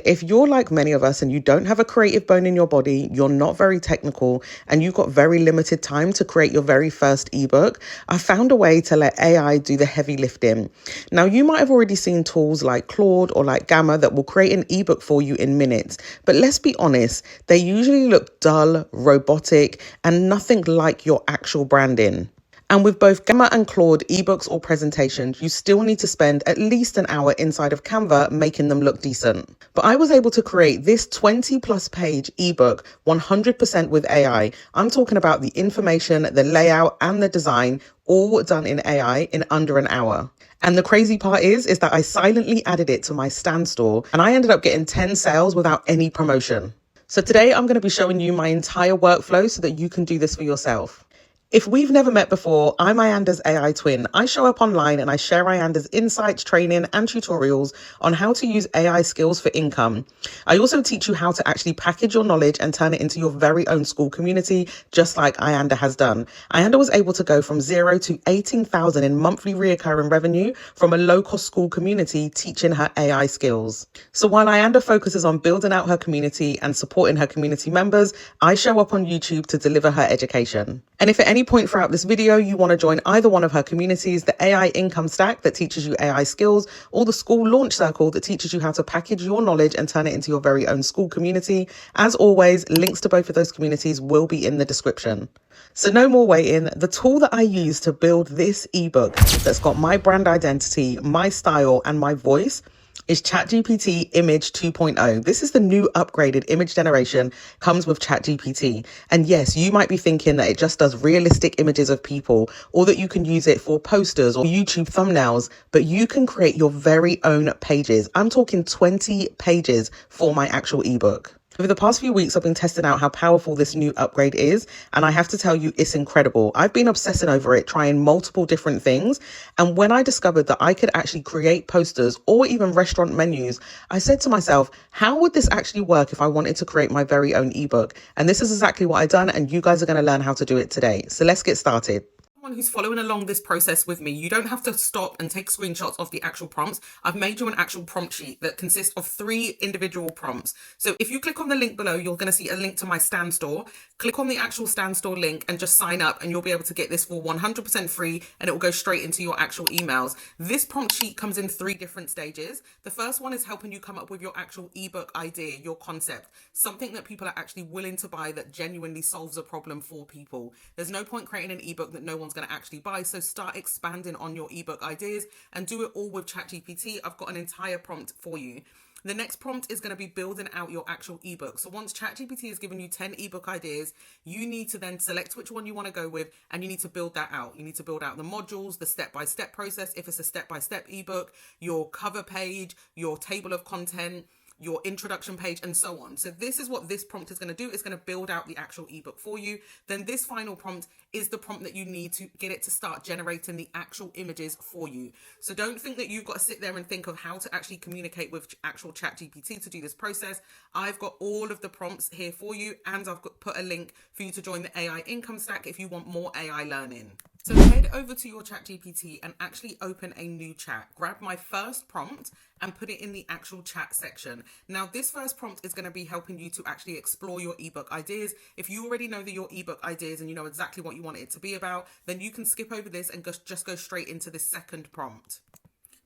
If you're like many of us and you don't have a creative bone in your body, you're not very technical, and you've got very limited time to create your very first ebook, I found a way to let AI do the heavy lifting. Now, you might have already seen tools like Claude or like Gamma that will create an ebook for you in minutes. But let's be honest, they usually look dull, robotic, and nothing like your actual branding. And with both Gamma and Claude ebooks or presentations, you still need to spend at least an hour inside of Canva making them look decent. But I was able to create this 20+ page ebook 100% with AI. I'm talking about the information, the layout, and the design, all done in AI in under an hour. And the crazy part is that I silently added it to my stand store, and I ended up getting 10 sales without any promotion. So today I'm going to be showing you my entire workflow so that you can do this for yourself. If we've never met before, I'm Ayanda's AI twin. I show up online and I share Ayanda's insights, training, and tutorials on how to use AI skills for income. I also teach you how to actually package your knowledge and turn it into your very own school community, just like Ayanda has done. Ayanda was able to go from 0 to 18,000 in monthly recurring revenue from a low-cost school community teaching her AI skills. So while Ayanda focuses on building out her community and supporting her community members, I show up on YouTube to deliver her education. And if at any point throughout this video you want to join either one of her communities, the AI Income Stack that teaches you AI skills, or the Skool Launch Circle that teaches you how to package your knowledge and turn it into your very own school community, as always, links to both of those communities will be in the description. So no more waiting. The tool that I use to build this ebook that's got my brand identity, my style, and my voice is ChatGPT Image 2.0. This is the new upgraded image generation, comes with ChatGPT. And yes, you might be thinking that it just does realistic images of people, or that you can use it for posters or YouTube thumbnails, but you can create your very own pages. I'm talking 20 pages for my actual ebook. Over the past few weeks, I've been testing out how powerful this new upgrade is, and I have to tell you, it's incredible. I've been obsessing over it, trying multiple different things, and when I discovered that I could actually create posters or even restaurant menus, I said to myself, how would this actually work if I wanted to create my very own ebook? And this is exactly what I've done, and you guys are going to learn how to do it today. So let's get started. Who's following along this process with me, you don't have to stop and take screenshots of the actual prompts. I've made you an actual prompt sheet that consists of 3 individual prompts. So if you click on the link below, you're going to see a link to my stand store. Click on the actual stand store link and just sign up, and you'll be able to get this for 100% free, and it will go straight into your actual emails. This prompt sheet comes in 3 different stages. The first one is helping you come up with your actual ebook idea, your concept, something that people are actually willing to buy that genuinely solves a problem for people. There's no point creating an ebook that no one's going to actually buy, so start expanding on your ebook ideas and do it all with ChatGPT. I've got an entire prompt for you. The next prompt is going to be building out your actual ebook. So once ChatGPT has given you 10 ebook ideas, you need to then select which one you want to go with, and you need to build that out. You need to build out the modules, the step-by-step process, if it's a step-by-step ebook, your cover page, your table of content, your introduction page, and so on. So this is what this prompt is going to do. It's going to build out the actual ebook for you. Then this final prompt is the prompt that you need to get it to start generating the actual images for you. So don't think that you've got to sit there and think of how to actually communicate with actual ChatGPT to do this process. I've got all of the prompts here for you, and I've put a link for you to join the AI Income Stack if you want more AI learning. So head over to your ChatGPT and actually open a new chat. Grab my first prompt and put it in the actual chat section. Now, this first prompt is going to be helping you to actually explore your ebook ideas. If you already know your ebook ideas and you know exactly what you want it to be about, then you can skip over this and just go straight into the second prompt.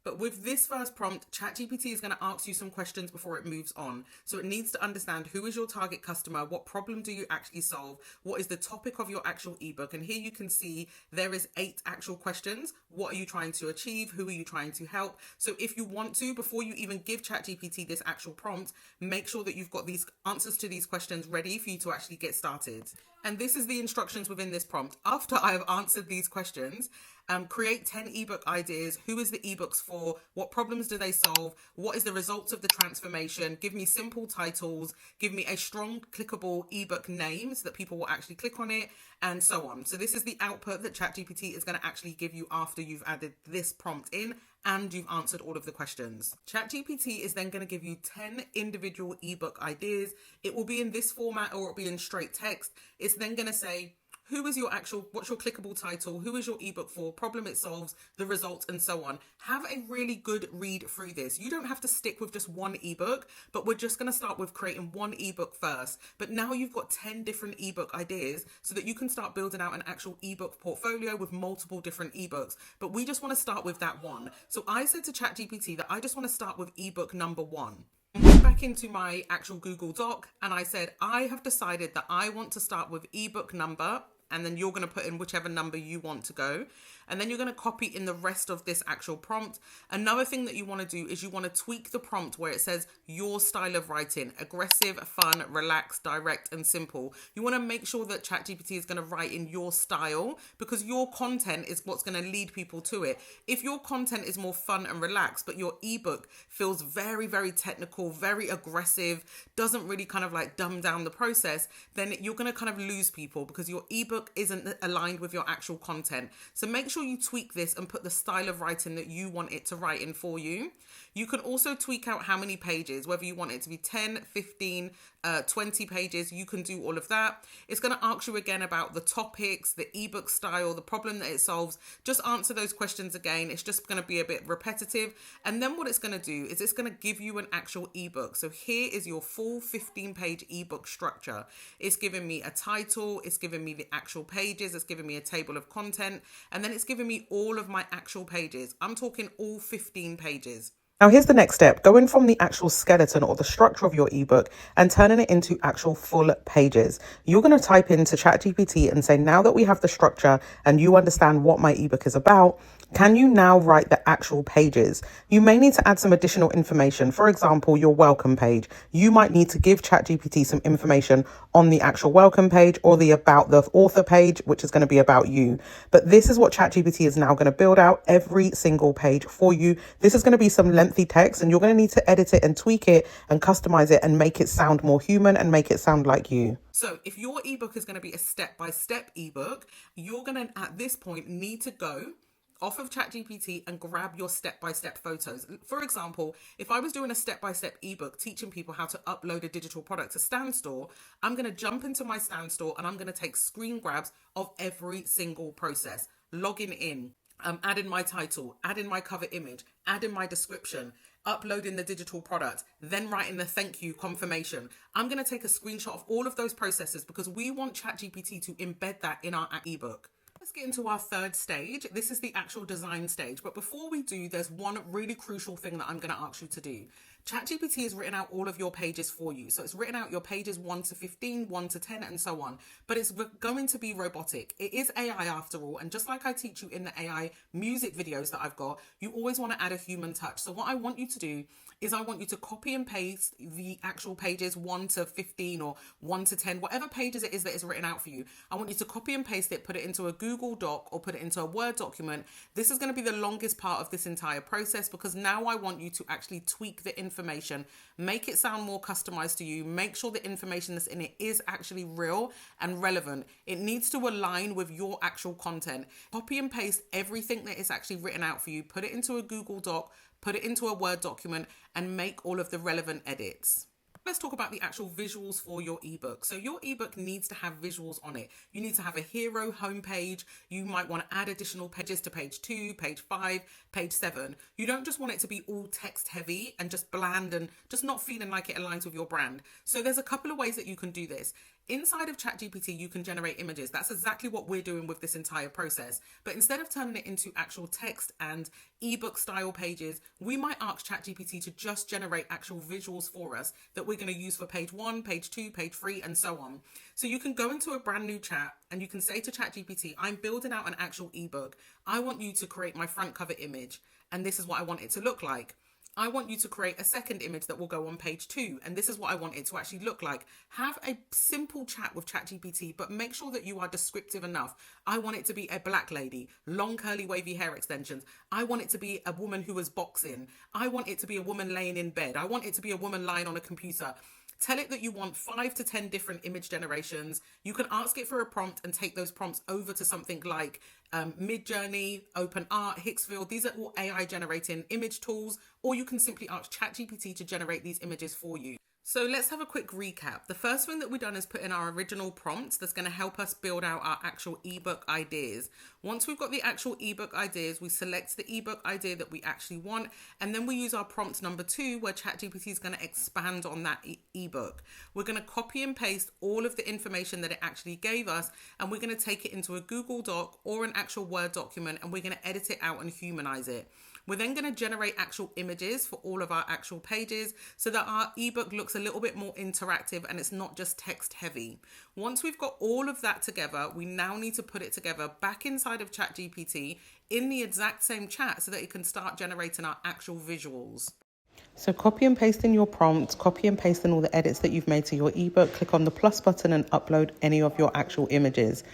But with this first prompt, ChatGPT is going to ask you some questions before it moves on. So it needs to understand, who is your target customer? What problem do you actually solve? What is the topic of your actual ebook? And here you can see there is 8 actual questions. What are you trying to achieve? Who are you trying to help? So if you want to, before you even give ChatGPT this actual prompt, make sure that you've got these answers to these questions ready for you to actually get started. And this is the instructions within this prompt. After I have answered these questions, create 10 ebook ideas. Who is the ebooks for? What problems do they solve? What is the results of the transformation? Give me simple titles. Give me a strong clickable ebook name so that people will actually click on it, and so on. So this is the output that ChatGPT is going to actually give you after you've added this prompt in and you've answered all of the questions. ChatGPT is then going to give you 10 individual ebook ideas. It will be in this format, or it'll be in straight text. It's then going to say, what's your clickable title, who is your ebook for, problem it solves, the results, and so on. Have a really good read through this. You don't have to stick with just one ebook, but we're just going to start with creating one ebook first. But now you've got 10 different ebook ideas so that you can start building out an actual ebook portfolio with multiple different ebooks. But we just want to start with that one. So I said to ChatGPT that I just want to start with ebook number 1. Went back into my actual Google Doc and I said, I have decided that I want to start with ebook number, and then you're going to put in whichever number you want to go. And then you're going to copy in the rest of this actual prompt. Another thing that you want to do is you want to tweak the prompt where it says your style of writing: aggressive, fun, relaxed, direct, and simple. You want to make sure that ChatGPT is going to write in your style, because your content is what's going to lead people to it. If your content is more fun and relaxed, but your ebook feels very, very technical, very aggressive, doesn't really kind of like dumb down the process, then you're going to kind of lose people because your ebook isn't aligned with your actual content. So make sure you tweak this and put the style of writing that you want it to write in for you. You can also tweak out how many pages, whether you want it to be 10, 15, 20 pages, you can do all of that. It's going to ask you again about the topics, the ebook style, the problem that it solves. Just answer those questions again. It's just going to be a bit repetitive. And then what it's going to do is it's going to give you an actual ebook. So here is your full 15-page ebook structure. It's giving me a title, it's giving me the actual pages, it's giving me a table of content, and then it's giving me all of my actual pages. I'm talking all 15 pages. Now, here's the next step: going from the actual skeleton or the structure of your ebook and turning it into actual full pages. You're going to type into ChatGPT and say, now that we have the structure and you understand what my ebook is about, can you now write the actual pages? You may need to add some additional information. For example, your welcome page. You might need to give ChatGPT some information on the actual welcome page or the about the author page, which is going to be about you. But this is what ChatGPT is now going to build out every single page for you. This is going to be some lengthy text, and you're going to need to edit it and tweak it and customize it and make it sound more human and make it sound like you. So if your ebook is going to be a step-by-step ebook, you're going to, at this point, need to go off of ChatGPT and grab your step-by-step photos. For example, if I was doing a step-by-step ebook teaching people how to upload a digital product to Stand Store, I'm going to jump into my Stand Store and I'm going to take screen grabs of every single process. Logging in, adding my title, adding my cover image, adding my description, uploading the digital product, then writing the thank you confirmation. I'm going to take a screenshot of all of those processes because we want ChatGPT to embed that in our ebook. Let's get into our third stage. This is the actual design stage. But before we do, there's one really crucial thing that I'm going to ask you to do. ChatGPT has written out all of your pages for you. So it's written out your pages 1 to 15, 1 to 10, and so on. But it's going to be robotic. It is AI after all. And just like I teach you in the AI music videos that I've got, you always want to add a human touch. So what I want you to do is I want you to copy and paste the actual pages 1 to 15 or 1 to 10, whatever pages it is that is written out for you. I want you to copy and paste it, put it into a Google Doc or put it into a Word document. This is going to be the longest part of this entire process because now I want you to actually tweak the information, make it sound more customized to you, make sure the information that's in it is actually real and relevant. It needs to align with your actual content. Copy and paste everything that is actually written out for you, put it into a Google Doc, put it into a Word document, and make all of the relevant edits. Let's talk about the actual visuals for your ebook. So your ebook needs to have visuals on it. You need to have a hero homepage. You might want to add additional pages to page 2, page 5, page 7. You don't just want it to be all text heavy and just bland and just not feeling like it aligns with your brand. So there's a couple of ways that you can do this. Inside of ChatGPT, you can generate images. That's exactly what we're doing with this entire process. But instead of turning it into actual text and ebook style pages, we might ask ChatGPT to just generate actual visuals for us that we're going to use for page 1, page 2, page 3, and so on. So you can go into a brand new chat and you can say to ChatGPT, I'm building out an actual ebook. I want you to create my front cover image, and this is what I want it to look like. I want you to create a second image that will go on page 2. And this is what I want it to actually look like. Have a simple chat with ChatGPT, but make sure that you are descriptive enough. I want it to be a black lady, long curly wavy hair extensions. I want it to be a woman who is boxing. I want it to be a woman laying in bed. I want it to be a woman lying on a computer. Tell it that you want 5 to 10 different image generations. You can ask it for a prompt and take those prompts over to something like Midjourney, OpenArt, Hicksfield. These are all AI generating image tools, or you can simply ask ChatGPT to generate these images for you. So let's have a quick recap. The first thing that we've done is put in our original prompts that's going to help us build out our actual ebook ideas. Once we've got the actual ebook ideas, we select the ebook idea that we actually want, and then we use our prompt number 2 where ChatGPT is going to expand on that ebook. We're going to copy and paste all of the information that it actually gave us, and we're going to take it into a Google Doc or an actual Word document, and we're going to edit it out and humanize it. We're then going to generate actual images for all of our actual pages so that our ebook looks a little bit more interactive and it's not just text heavy. Once we've got all of that together, we now need to put it together back inside of ChatGPT in the exact same chat so that it can start generating our actual visuals. So copy and paste in your prompts, copy and paste in all the edits that you've made to your ebook, click on the plus button and upload any of your actual images.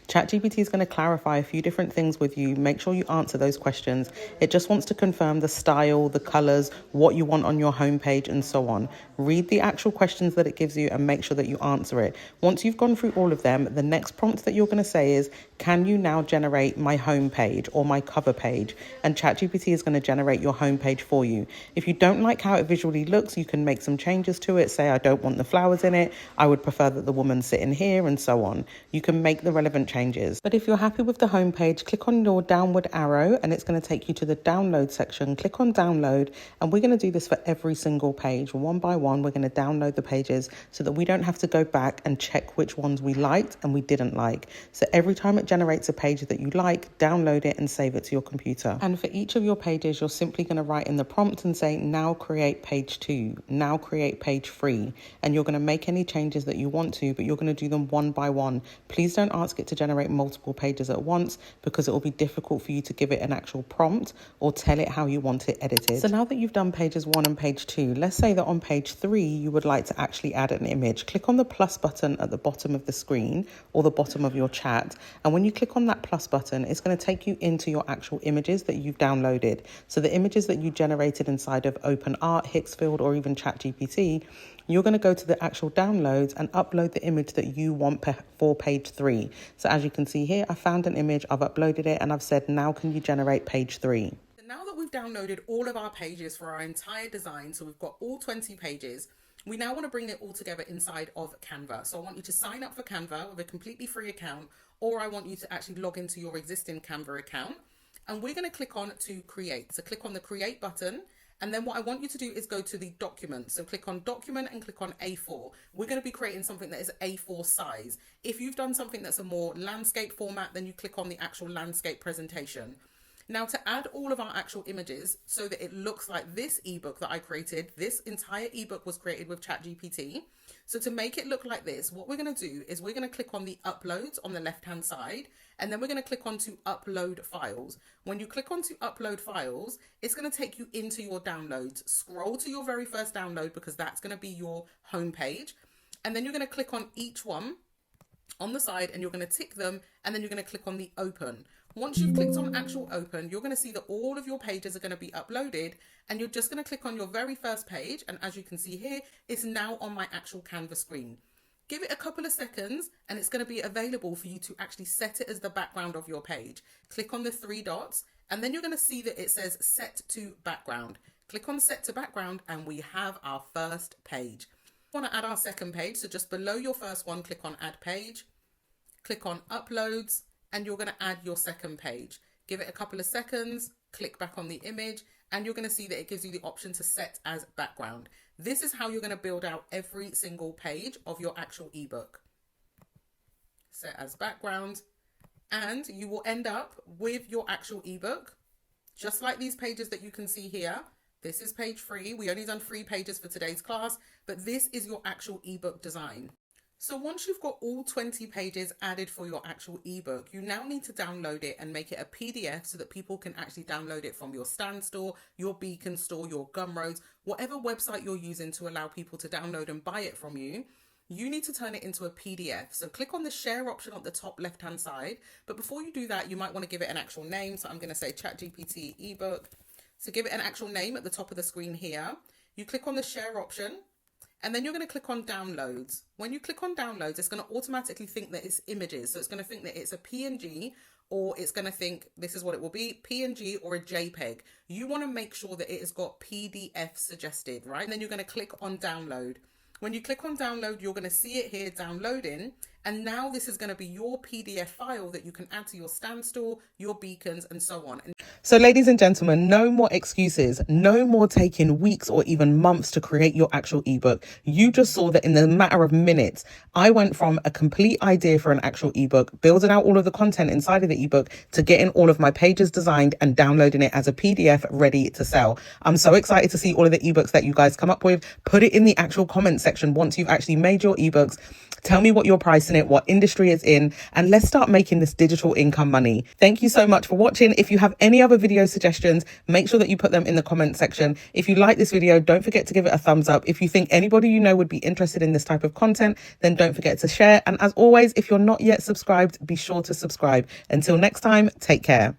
ChatGPT is going to clarify a few different things with you. Make sure you answer those questions. It just wants to confirm the style, the colors, what you want on your homepage, and so on. Read the actual questions that it gives you and make sure that you answer it. Once you've gone through all of them, the next prompt that you're going to say is, can you now generate my homepage or my cover page? And ChatGPT is going to generate your homepage for you. If you don't like how it visually looks, you can make some changes to it. Say, I don't want the flowers in it. I would prefer that the woman sit in here, and so on. You can make the relevant changes. But if you're happy with the homepage, click on your downward arrow and it's going to take you to the download section. Click on download, and we're going to do this for every single page. One by one, we're going to download the pages so that we don't have to go back and check which ones we liked and we didn't like. So every time it generates a page that you like, download it and save it to your computer. And for each of your pages, you're simply going to write in the prompt and say, now create page 2, now create page 3. And you're going to make any changes that you want to, but you're going to do them one by one. Please don't ask it to generate multiple pages at once because it will be difficult for you to give it an actual prompt or tell it how you want it edited. So now that you've done pages 1 and page 2, let's say that on page 3, you would like to actually add an image. Click on the plus button at the bottom of the screen or the bottom of your chat. And when you click on that plus button, it's going to take you into your actual images that you've downloaded. So the images that you generated inside of OpenArt, Hixfield, or even ChatGPT, you're going to go to the actual downloads and upload the image that you want for page 3. So as you can see here, I found an image, I've uploaded it, and I've said, now can you generate page 3? Now that we've downloaded all of our pages for our entire design, so we've got all 20 pages, we now want to bring it all together inside of Canva. So I want you to sign up for Canva with a completely free account, or I want you to actually log into your existing Canva account. And we're going to click on to create. So click on the create button. And then what I want you to do is go to the document. So click on document and click on A4. We're going to be creating something that is A4 size. If you've done something that's a more landscape format, then you click on the actual landscape presentation. Now to add all of our actual images so that it looks like this ebook that I created, this entire ebook was created with ChatGPT. So to make it look like this, what we're going to do is we're going to click on the uploads on the left-hand side, and then we're going to click on to upload files. When you click on to upload files, it's going to take you into your downloads. Scroll to your very first download because that's going to be your home page. And then you're going to click on each one on the side and you're going to tick them, and then you're going to click on the open. Once you've clicked on actual open, you're going to see that all of your pages are going to be uploaded, and you're just going to click on your very first page. And as you can see here, it's now on my actual Canva screen. Give it a couple of seconds and it's going to be available for you to actually set it as the background of your page. Click on the 3 dots and then you're going to see that it says set to background. Click on set to background and we have our first page. We want to add our second page, so just below your first one, click on add page, click on uploads, and you're going to add your second page. Give it a couple of seconds, click back on the image, and you're going to see that it gives you the option to set as background. This is how you're going to build out every single page of your actual ebook. Set as background, and you will end up with your actual ebook, just like these pages that you can see here. This is page 3. We only done 3 pages for today's class, but this is your actual ebook design. So once you've got all 20 pages added for your actual ebook, you now need to download it and make it a PDF so that people can actually download it from your Stand store, your Beacon store, your Gumroads, whatever website you're using to allow people to download and buy it from you. You need to turn it into a PDF. So click on the share option at the top left-hand side. But before you do that, you might want to give it an actual name. So I'm going to say ChatGPT ebook. So give it an actual name at the top of the screen here. You click on the share option. And then you're going to click on downloads. When you click on downloads, it's going to automatically think that it's images. So it's going to think that it's a PNG, or it's going to think this is what it will be, PNG or a JPEG. You want to make sure that it has got PDF suggested, right? And then you're going to click on download. When you click on download, you're going to see it here downloading. And now this is going to be your PDF file that you can add to your standstill, your beacons, and so on. So ladies and gentlemen, no more excuses, no more taking weeks or even months to create your actual ebook. You just saw that in the matter of minutes, I went from a complete idea for an actual ebook, building out all of the content inside of the ebook, to getting all of my pages designed and downloading it as a PDF ready to sell. I'm so excited to see all of the ebooks that you guys come up with. Put it in the actual comment section once you've actually made your ebooks. Tell me what you're pricing it, what industry it's in, and let's start making this digital income money. Thank you so much for watching. If you have any other video suggestions, make sure that you put them in the comment section. If you like this video, don't forget to give it a thumbs up. If you think anybody you know would be interested in this type of content, then don't forget to share. And as always, if you're not yet subscribed, be sure to subscribe. Until next time, take care.